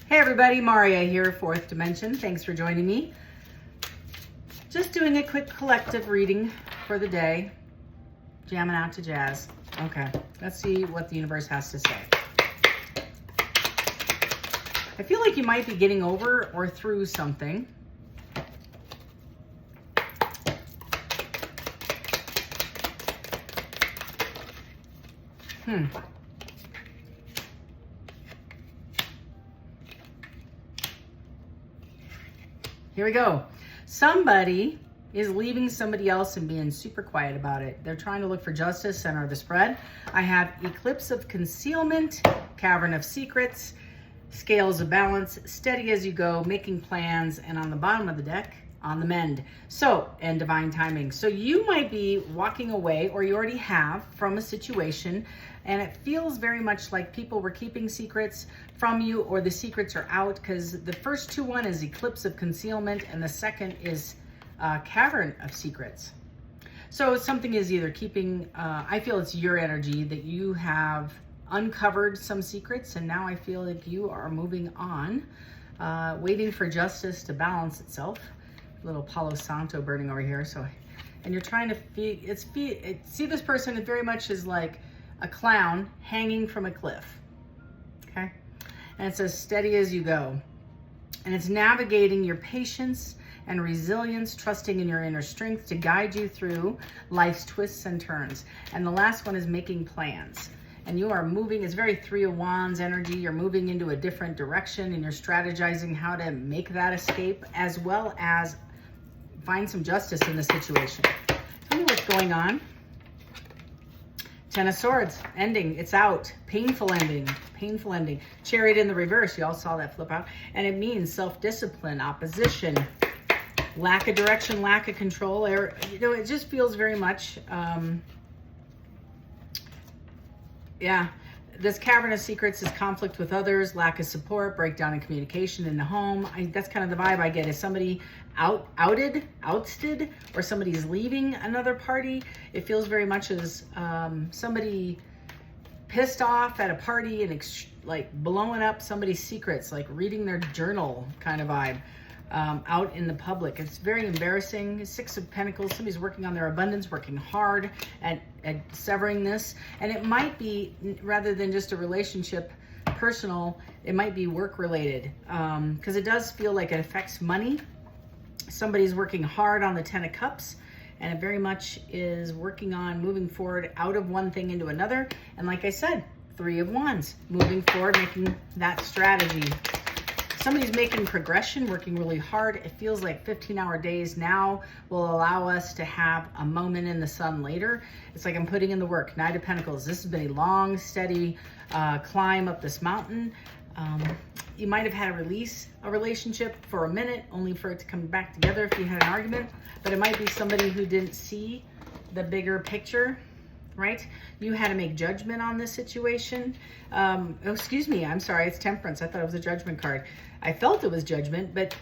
Hey everybody, Maria here, Fourth Dimension. Thanks for joining me. Just doing a quick collective reading for the day. Jamming out to jazz. Okay, let's see what the universe has to say. I feel like you might be getting over or through something. Here we go. Somebody is leaving somebody else and being super quiet about it. They're trying to look for justice, center of the spread. I have eclipse of concealment, cavern of secrets, scales of balance, steady as you go, making plans, and on the bottom of the deck, on the mend. So, and divine timing. So you might be walking away, or you already have, from a situation, and it feels very much like people were keeping secrets from you, or the secrets are out, because the first one is eclipse of concealment, and the second is cavern of secrets. So something is either keeping, I feel it's your energy that you have uncovered some secrets, and now I feel like you are moving on, waiting for justice to balance itself. Little Palo Santo burning over here. So, and you're trying to see this person, it very much is like a clown hanging from a cliff. Okay. And it says steady as you go. And it's navigating your patience and resilience, trusting in your inner strength to guide you through life's twists and turns. And the last one is making plans. And you are moving, it's very Three of Wands energy. You're moving into a different direction, and you're strategizing how to make that escape, as well as find some justice in the situation. Tell me what's going on. Ten of Swords, ending, it's out. Painful ending, painful ending. Chariot in the reverse, you all saw that flip out. And it means self-discipline, opposition, lack of direction, lack of control. You know, it just feels very much, yeah. This cavern of secrets is conflict with others, lack of support, breakdown in communication in the home. That's kind of the vibe I get. Is somebody ousted, or somebody's leaving another party? It feels very much as somebody pissed off at a party and like blowing up somebody's secrets, like reading their journal kind of vibe. Out in the public. It's very embarrassing. Six of Pentacles, somebody's working on their abundance, working hard at severing this. And it might be, rather than just a relationship, personal, it might be work related. Because it does feel like it affects money. Somebody's working hard on the Ten of Cups, and it very much is working on moving forward out of one thing into another. And like I said, Three of Wands, moving forward, making that strategy. Somebody's making progression, working really hard. It feels like 15-hour days now will allow us to have a moment in the sun later. It's like I'm putting in the work. Knight of Pentacles. This has been a long, steady climb up this mountain. You might have had to release a relationship for a minute, only for it to come back together if you had an argument. But it might be somebody who didn't see the bigger picture. Right? You had to make judgment on this situation. Oh, excuse me. I'm sorry. It's Temperance. I thought it was a judgment card. I felt it was judgment, but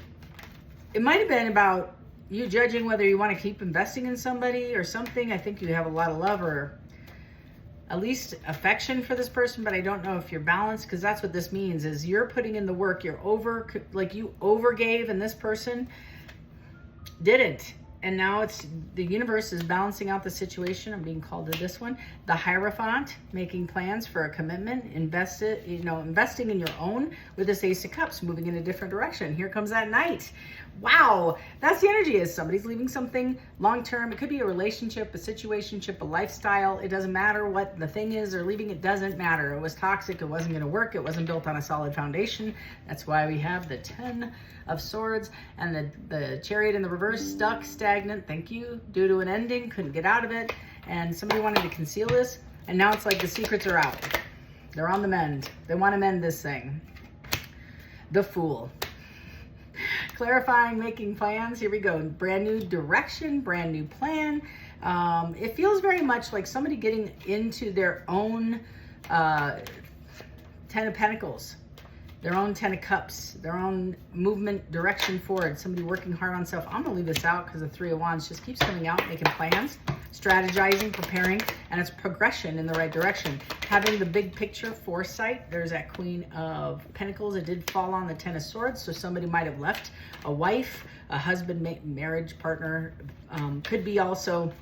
it might have been about you judging whether you want to keep investing in somebody or something. I think you have a lot of love, or at least affection for this person, but I don't know if you're balanced, because that's what this means is you're putting in the work. You're you overgave, and this person didn't. And now it's the universe is balancing out the situation. I'm being called to this one. The Hierophant, making plans for a commitment, investing in your own with this Ace of Cups, moving in a different direction. Here comes that Knight. Wow, that's the energy. Is somebody's leaving something long-term. It could be a relationship, a situationship, a lifestyle. It doesn't matter what the thing is. They're leaving. It doesn't matter. It was toxic. It wasn't going to work. It wasn't built on a solid foundation. That's why we have the Ten of Swords and the Chariot in the reverse, stuck, stagnant. Thank you. Due to an ending, couldn't get out of it. And somebody wanted to conceal this. And now it's like the secrets are out. They're on the mend. They want to mend this thing. The Fool. Clarifying, making plans. Here we go. Brand new direction, brand new plan. It feels very much like somebody getting into their own Ten of Pentacles, their own Ten of Cups, their own movement, direction forward. Somebody working hard on self. I'm going to leave this out because the Three of Wands just keeps coming out, making plans. strategizing, preparing, and it's progression in the right direction. Having the big picture foresight. There's that Queen of Pentacles. It did fall on the Ten of Swords, so somebody might have left a wife, a husband, marriage partner. Could be also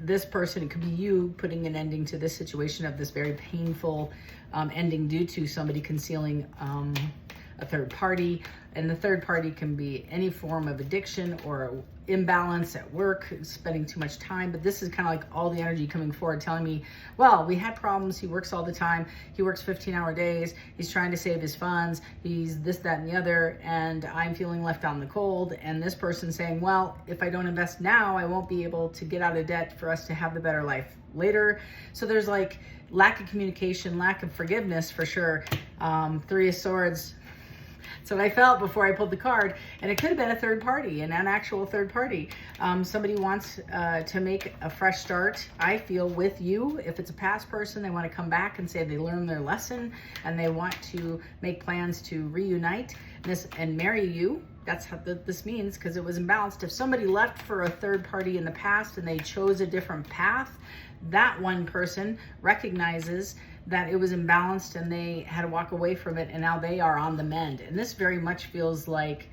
this person. It could be you putting an ending to this situation of this very painful ending due to somebody concealing a third party. And the third party can be any form of addiction or imbalance at work, spending too much time. But this is kind of like all the energy coming forward telling me, well, we had problems. He works all the time. He works 15-hour days. He's trying to save his funds. He's this, that, and the other. And I'm feeling left out in the cold. And this person saying, well, if I don't invest now, I won't be able to get out of debt for us to have the better life later. So there's like lack of communication, lack of forgiveness for sure. Three of Swords. So I felt before I pulled the card, and it could have been a third party, an actual third party. Somebody wants to make a fresh start, I feel, with you. If it's a past person, they want to come back and say they learned their lesson, and they want to make plans to reunite and marry you. That's how this means, because it was imbalanced. If somebody left for a third party in the past and they chose a different path, that one person recognizes that it was imbalanced and they had to walk away from it, and now they are on the mend. And this very much feels like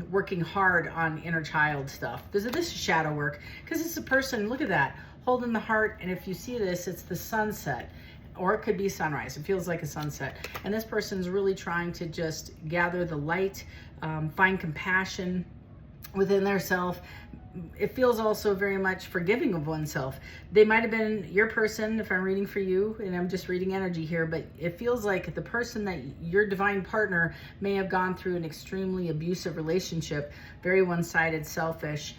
working hard on inner child stuff. This is shadow work, because it's a person, look at that, holding the heart, and if you see this, it's the sunset, or it could be sunrise. It feels like a sunset. And this person's really trying to just gather the light, find compassion within their self. It feels also very much forgiving of oneself. They might have been your person if I'm reading for you, and I'm just reading energy here, but it feels like the person that your divine partner may have gone through an extremely abusive relationship, very one-sided, selfish,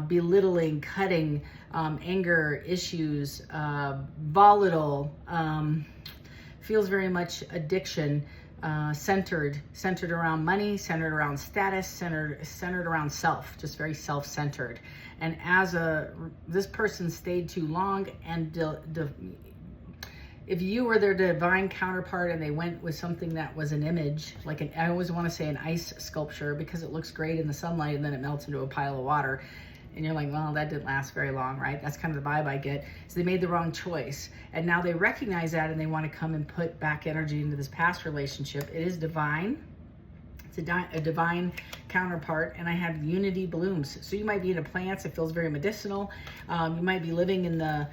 belittling, cutting, anger issues, volatile, feels very much addiction, centered around money, centered around status, centered around self, just very self-centered. And as this person stayed too long, and if you were their divine counterpart and they went with something that was an image, like I always want to say an ice sculpture, because it looks great in the sunlight and then it melts into a pile of water. And you're like, well, that didn't last very long, right? That's kind of the vibe I get. So they made the wrong choice. And now they recognize that, and they want to come and put back energy into this past relationship. It is divine. It's a divine counterpart. And I have unity blooms. So you might be into plants. It feels very medicinal. You might be living in the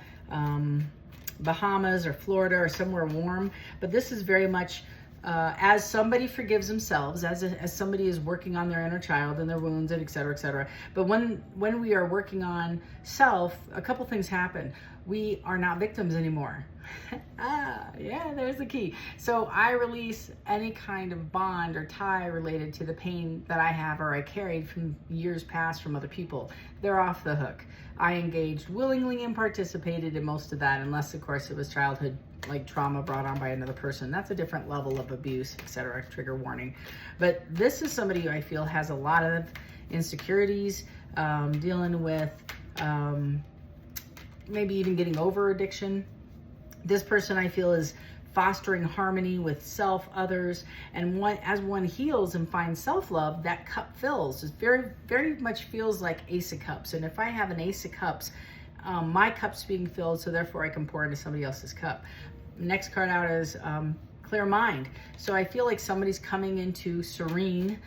Bahamas or Florida or somewhere warm. But this is very much as somebody forgives themselves, as somebody is working on their inner child and their wounds, and et cetera, et cetera. But when we are working on self, a couple things happen. We are not victims anymore. Yeah, there's the key. So I release any kind of bond or tie related to the pain that I have or I carried from years past from other people. They're off the hook. I engaged willingly and participated in most of that, unless, of course, it was childhood like trauma brought on by another person. That's a different level of abuse, etc. Trigger warning. But this is somebody who I feel has a lot of insecurities, dealing with maybe even getting over addiction. This person I feel is fostering harmony with self, others, and as one heals and finds self-love, that cup fills. It very, very much feels like Ace of Cups. And if I have an Ace of Cups, my cup's being filled, so therefore I can pour into somebody else's cup. Next card out is clear mind. So I feel like somebody's coming into serene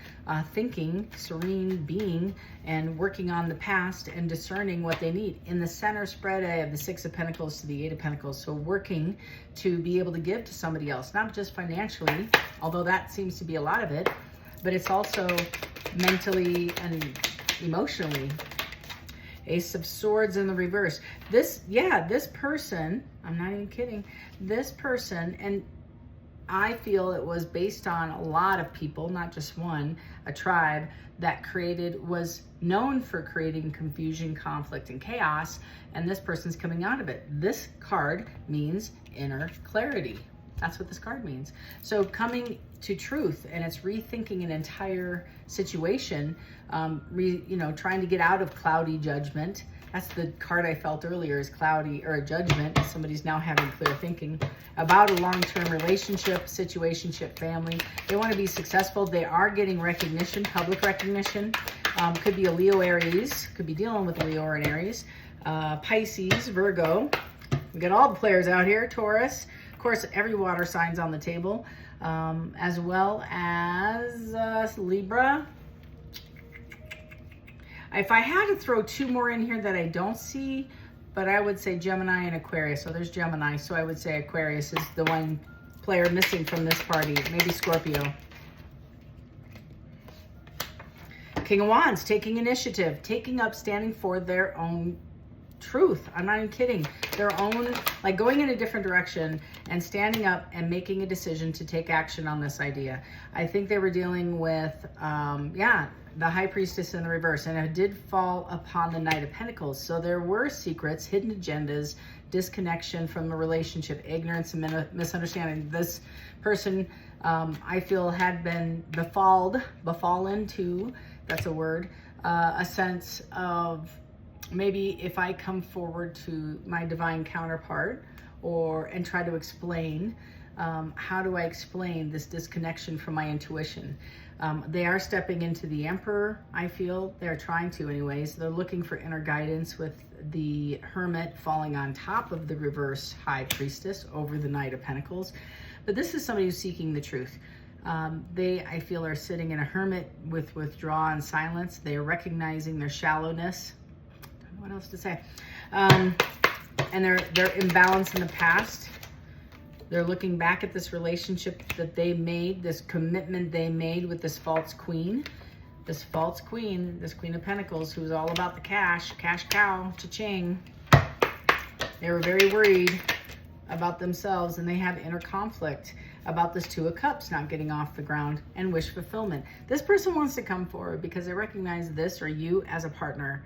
thinking, serene being, and working on the past and discerning what they need. In the center spread, I have the Six of Pentacles to the Eight of Pentacles. So working to be able to give to somebody else, not just financially, although that seems to be a lot of it, but it's also mentally and emotionally. Ace of Swords in the reverse. This person, I'm not even kidding, this person, and I feel it was based on a lot of people, not just one, a tribe that was known for creating confusion, conflict, and chaos, and this person's coming out of it. This card means inner clarity. That's what this card means. So coming to truth, and it's rethinking an entire situation, trying to get out of cloudy judgment. That's the card I felt earlier, is cloudy, or a judgment. Somebody's now having clear thinking about a long-term relationship, situationship, family. They want to be successful. They are getting recognition, public recognition. Could be a Leo, Aries. Could be dealing with a Leo or an Aries. Pisces, Virgo. We got all the players out here. Taurus. Of course, every water sign's on the table. As well as Libra. If I had to throw two more in here that I don't see, but I would say Gemini and Aquarius. So there's Gemini. So I would say Aquarius is the one player missing from this party. Maybe Scorpio. King of Wands, taking initiative, taking up, standing for their own truth. I'm not even kidding. Their own, like going in a different direction and standing up and making a decision to take action on this idea. I think they were dealing with, the High Priestess in the reverse, and it did fall upon the Knight of Pentacles. So there were secrets, hidden agendas, disconnection from the relationship, ignorance and misunderstanding. This person, I feel, had been befallen to, that's a word, a sense of maybe if I come forward to my divine counterpart and try to explain, how do I explain this disconnection from my intuition? They are stepping into the Emperor, I feel. They're trying to anyways. They're looking for inner guidance with the Hermit falling on top of the reverse High Priestess over the Knight of Pentacles. But this is somebody who's seeking the truth. They, I feel, are sitting in a hermit with withdrawal and silence. They are recognizing their shallowness. What else to say? And they're imbalanced in the past. They're looking back at this relationship that they made, this commitment they made with this false queen. This false queen, this Queen of Pentacles, who's all about the cash cow, cha-ching. They were very worried about themselves, and they have inner conflict about this Two of Cups not getting off the ground and wish fulfillment. This person wants to come forward because they recognize this or you as a partner.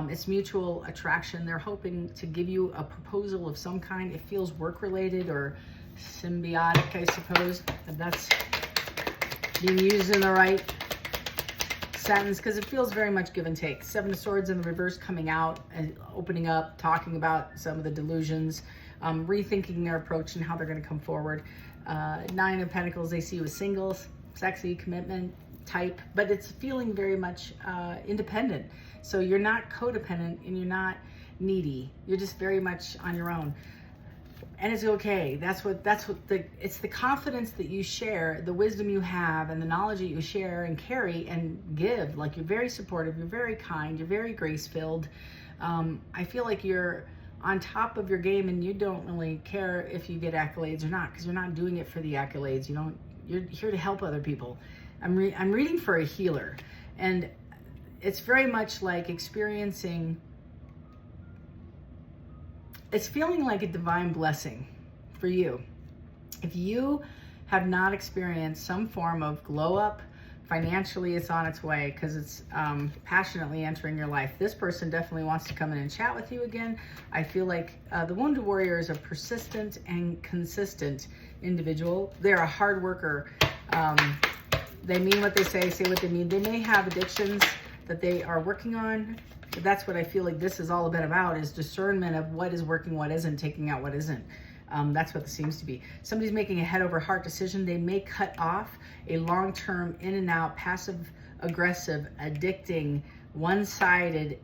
It's mutual attraction. They're hoping to give you a proposal of some kind. It feels work-related or symbiotic, I suppose, if that's being used in the right sentence, because it feels very much give and take. Seven of Swords in the reverse coming out and opening up, talking about some of the delusions, rethinking their approach and how they're going to come forward. Nine of Pentacles, they see you as singles, sexy, commitment type, but it's feeling very much independent. So you're not codependent and you're not needy. You're just very much on your own. And it's okay. It's the confidence that you share, the wisdom you have, and the knowledge that you share and carry and give. Like, you're very supportive, you're very kind, you're very grace-filled. I feel like you're on top of your game and you don't really care if you get accolades or not, because you're not doing it for the accolades. You're here to help other people. I'm reading for a healer, and it's very much like experiencing, it's feeling like a divine blessing for you. If you have not experienced some form of glow up, financially it's on its way, because it's passionately entering your life. This person definitely wants to come in and chat with you again. I feel like the Wounded Warrior is a persistent and consistent individual. They're a hard worker. They mean what they say what they mean. They may have addictions that they are working on, but that's what I feel like this is all a bit about, is discernment of what is working, what isn't, taking out what isn't. That's what this seems to be. Somebody's making a head over heart decision. They may cut off a long-term in and out, passive aggressive, addicting, one-sided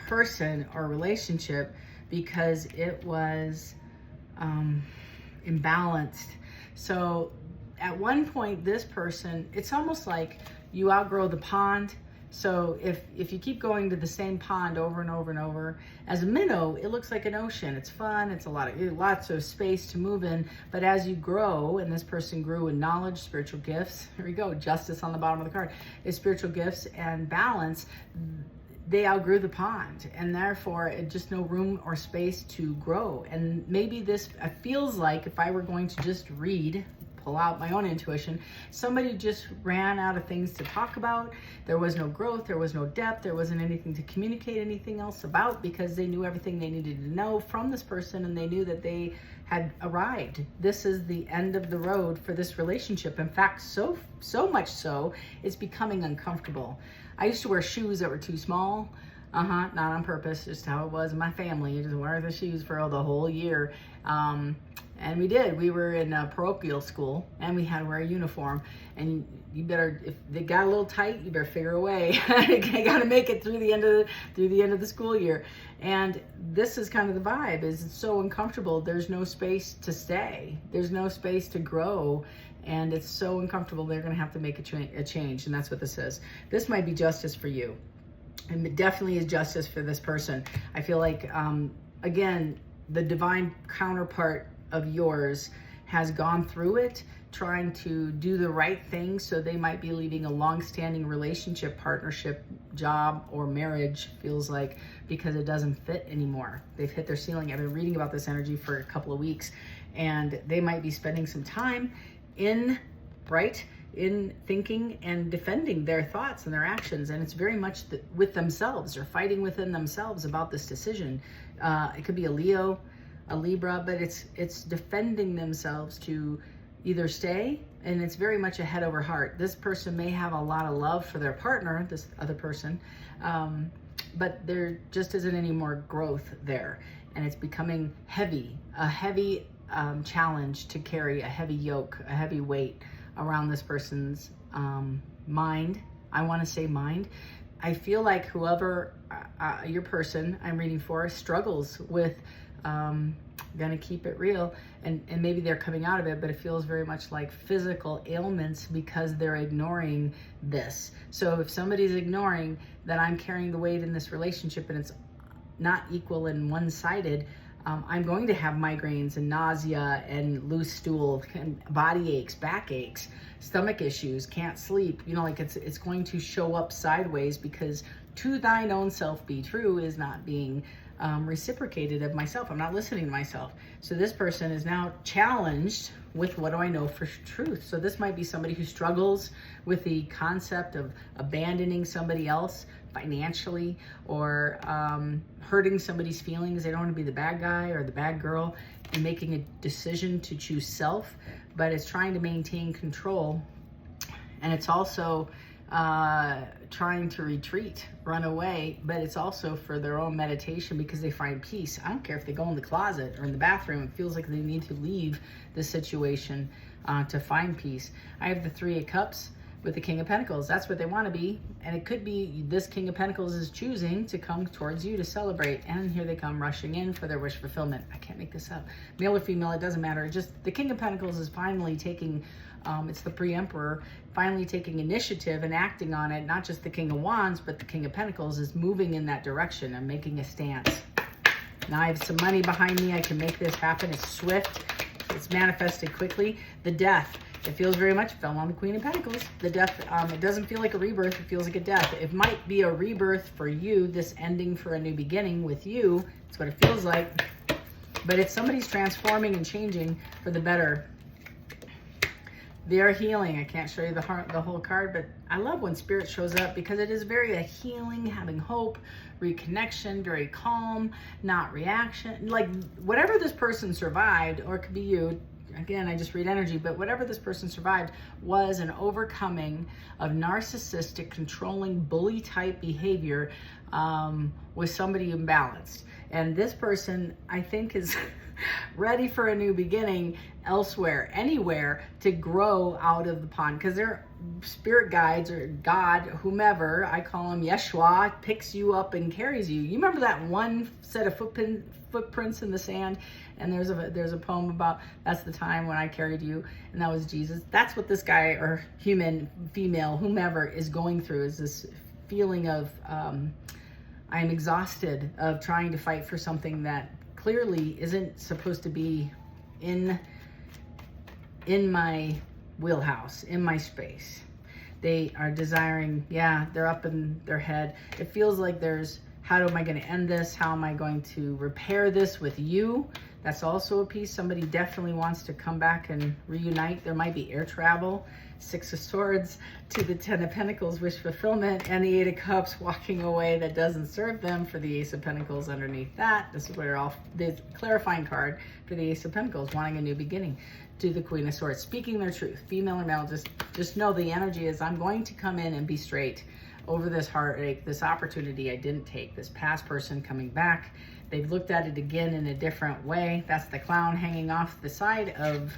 person or relationship because it was imbalanced. So at one point, this person, it's almost like you outgrow the pond. So if you keep going to the same pond over and over and over, as a minnow, it looks like an ocean. It's fun. It's lots of space to move in. But as you grow, and this person grew in knowledge, spiritual gifts, here we go, justice on the bottom of the card, is spiritual gifts and balance, they outgrew the pond, and therefore just no room or space to grow. And maybe this feels like, if I were going to just pull out my own intuition, somebody just ran out of things to talk about. There was no growth, there was no depth, there wasn't anything to communicate anything else about, because they knew everything they needed to know from this person, and they knew that they had arrived. This is the end of the road for this relationship. In fact, so much so, it's becoming uncomfortable. I used to wear shoes that were too small. Not on purpose, just how it was in my family. You just wear the shoes for the whole year. And we did. We were in parochial school, and we had to wear a uniform. And you better, if they got a little tight, you better figure a way. You got to make it through the end of the school year. And this is kind of the vibe. Is it's so uncomfortable. There's no space to stay. There's no space to grow. And it's so uncomfortable. They're going to have to make a change. And that's what this is. This might be justice for you. And it definitely is justice for this person. I feel like, again, the divine counterpart of yours has gone through it, trying to do the right thing. So they might be leaving a long-standing relationship, partnership, job, or marriage, feels like, because it doesn't fit anymore. They've hit their ceiling. I've been reading about this energy for a couple of weeks, and they might be spending some time in thinking and defending their thoughts and their actions. And it's very much with themselves. They're fighting within themselves about this decision. It could be a Leo, a Libra, but it's defending themselves to either stay, and it's very much a head over heart. This person may have a lot of love for their partner, this other person, but there just isn't any more growth there. And it's becoming heavy, a heavy challenge to carry, a heavy yoke, a heavy weight around this person's mind. I want to say mind. I feel like whoever your person I'm reading for struggles with, gonna keep it real, and maybe they're coming out of it, but it feels very much like physical ailments because they're ignoring this. So if somebody's ignoring that I'm carrying the weight in this relationship and it's not equal and one-sided, I'm going to have migraines and nausea and loose stool and body aches, back aches, stomach issues, can't sleep. You know, like it's going to show up sideways, because to thine own self be true is not being reciprocated of myself. I'm not listening to myself. So this person is now challenged with, what do I know for truth? So this might be somebody who struggles with the concept of abandoning somebody else financially, or hurting somebody's feelings. They don't want to be the bad guy or the bad girl, and making a decision to choose self, but it's trying to maintain control. And it's also trying to retreat, run away, but it's also for their own meditation, because they find peace. I don't care if they go in the closet or in the bathroom. It feels like they need to leave the situation to find peace. I have the Three of Cups with the King of Pentacles. That's what they want to be. And it could be this King of Pentacles is choosing to come towards you to celebrate. And here they come rushing in for their wish fulfillment. I can't make this up. Male or female, it doesn't matter. Just the King of Pentacles is finally taking, it's the pre-emperor, finally taking initiative and acting on it. Not just the King of Wands, but the King of Pentacles is moving in that direction and making a stance. Now I have some money behind me. I can make this happen. It's swift. It's manifested quickly. The Death. It feels very much fell on the Queen of Pentacles. The Death, it doesn't feel like a rebirth. It feels like a death. It might be a rebirth for you, this ending for a new beginning with you. That's what it feels like. But it's somebody's transforming and changing for the better. They are healing. I can't show you the whole card, but I love when Spirit shows up, because it is very a healing, having hope, reconnection, very calm, not reaction. Like whatever this person survived, or it could be you. Again, I just read energy, but whatever this person survived was an overcoming of narcissistic, controlling, bully type behavior with somebody imbalanced. And this person, I think, is ready for a new beginning elsewhere, anywhere, to grow out of the pond, because their spirit guides or God, whomever, I call him Yeshua, picks you up and carries you. You remember that one set of footprints in the sand? And there's a poem about, that's the time when I carried you, and that was Jesus. That's what this guy, or human, female, whomever, is going through, is this feeling of I'm exhausted of trying to fight for something that clearly isn't supposed to be in my wheelhouse, in my space. They are desiring, yeah, they're up in their head. It feels like there's, how am I going to end this? How am I going to repair this with you? That's also a piece. Somebody definitely wants to come back and reunite. There might be air travel. Six of Swords to the Ten of Pentacles, wish fulfillment, and the Eight of Cups, walking away that doesn't serve them, for the Ace of Pentacles underneath that. This is where the clarifying card for the Ace of Pentacles, wanting a new beginning, to the Queen of Swords, speaking their truth, female or male. Just know the energy is, I'm going to come in and be straight over this heartache, this opportunity I didn't take, this past person coming back. They've looked at it again in a different way. That's the clown hanging off the side of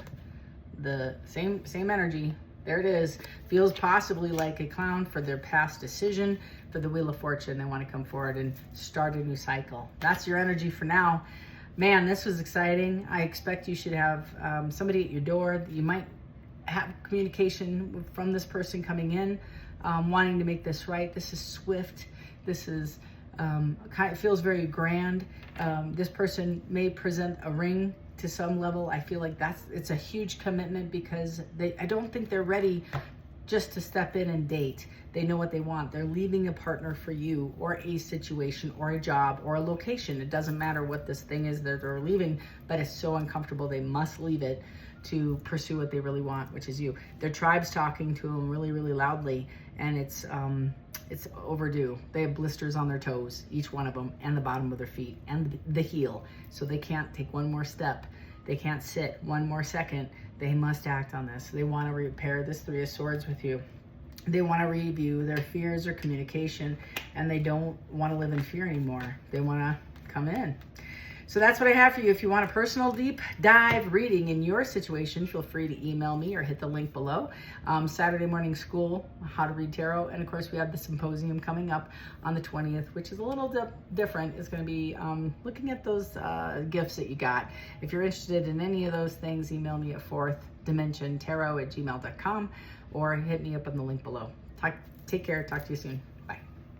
the same energy. There it is. Feels possibly like a clown for their past decision. For the Wheel of Fortune, they want to come forward and start a new cycle. That's your energy for now. Man, this was exciting. I expect you should have somebody at your door. You might have communication from this person coming in, wanting to make this right. This is swift. This is it feels very grand. This person may present a ring to some level. I feel like it's a huge commitment because I don't think they're ready just to step in and date. They know what they want. They're leaving a partner for you, or a situation, or a job, or a location. It doesn't matter what this thing is that they're leaving, but it's so uncomfortable they must leave it to pursue what they really want, which is you. Their tribe's talking to them really, really loudly, and it's overdue. They have blisters on their toes, each one of them, and the bottom of their feet, and the heel. So they can't take one more step. They can't sit one more second. They must act on this. They want to repair this Three of Swords with you. They want to review their fears or communication, and they don't want to live in fear anymore. They want to come in. So that's what I have for you. If you want a personal deep dive reading in your situation, feel free to email me or hit the link below. Saturday morning school, how to read tarot. And of course, we have the symposium coming up on the 20th, which is a little different. It's going to be looking at those gifts that you got. If you're interested in any of those things, email me at fourthdimensiontarot@gmail.com or hit me up on the link below. Take care. Talk to you soon.